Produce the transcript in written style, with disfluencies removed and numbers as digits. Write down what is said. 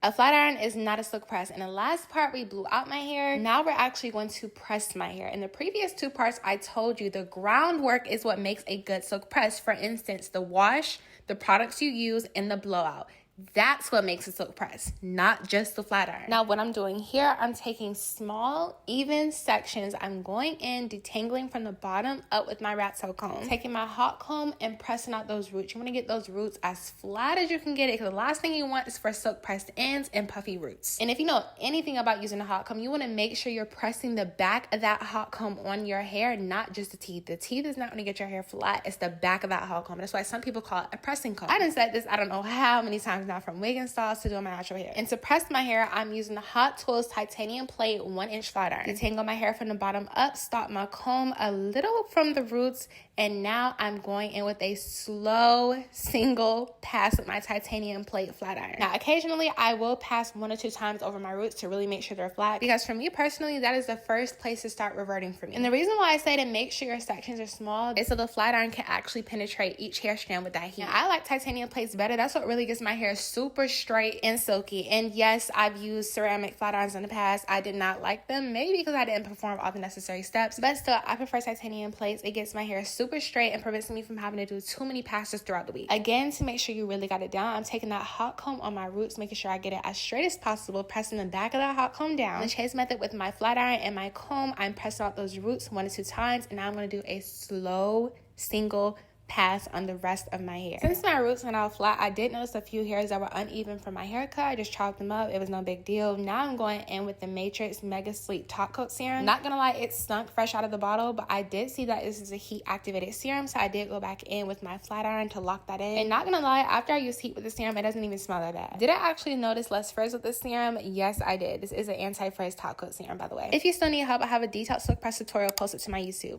A flat iron is not a silk press. In the last part, we blew out my hair. Now we're actually going to press my hair. In the previous two parts, I told you the groundwork is what makes a good silk press. For instance, the wash, the products you use, and the blowout. That's what makes a silk press, not just the flat iron. Now, what I'm doing here, I'm taking small, even sections. I'm going in, detangling from the bottom up with my rat tail comb. Taking my hot comb and pressing out those roots. You want to get those roots as flat as you can get it, because the last thing you want is for silk pressed ends and puffy roots. And if you know anything about using a hot comb, you want to make sure you're pressing the back of that hot comb on your hair, not just the teeth. The teeth is not going to get your hair flat. It's the back of that hot comb. That's why some people call it a pressing comb. I done said this I don't know how many times now, from wig installs to doing my natural hair. And to press my hair, I'm using the Hot Tools titanium plate 1-inch flat iron. Detangle my hair from the bottom up, stop my comb a little from the roots, and now I'm going in with a slow single pass with my titanium plate flat iron. Now, occasionally I will pass 1 or 2 times over my roots to really make sure they're flat, because for me personally, that is the first place to start reverting for me. And the reason why I say to make sure your sections are small is so the flat iron can actually penetrate each hair strand with that heat. Now, I like titanium plates better. That's what really gets my hair super straight and silky. And yes, I've used ceramic flat irons in the past. I did not like them, maybe because I didn't perform all the necessary steps, but still, I prefer titanium plates. It gets my hair super straight and prevents me from having to do too many passes throughout the week. Again, to make sure you really got it down, I'm taking that hot comb on my roots, making sure I get it as straight as possible, pressing the back of that hot comb down. The chase method with my flat iron and my comb, I'm pressing out those roots 1 or 2 times, and now I'm going to do a slow single pass on the rest of my hair. Since my roots went out flat, I did notice a few hairs that were uneven from my haircut. I just chopped them up. It was no big deal. Now I'm going in with the Matrix Mega Sleep Top Coat Serum. Not gonna lie, it stunk fresh out of the bottle, but I did see that this is a heat activated serum, so I did go back in with my flat iron to lock that in. And not gonna lie, after I use heat with the serum, it doesn't even smell that bad. Did I actually notice less frizz with this serum? yes, I did. This is an anti-frizz top coat serum, by the way. If you still need help, I have a detailed silk press tutorial posted to my YouTube.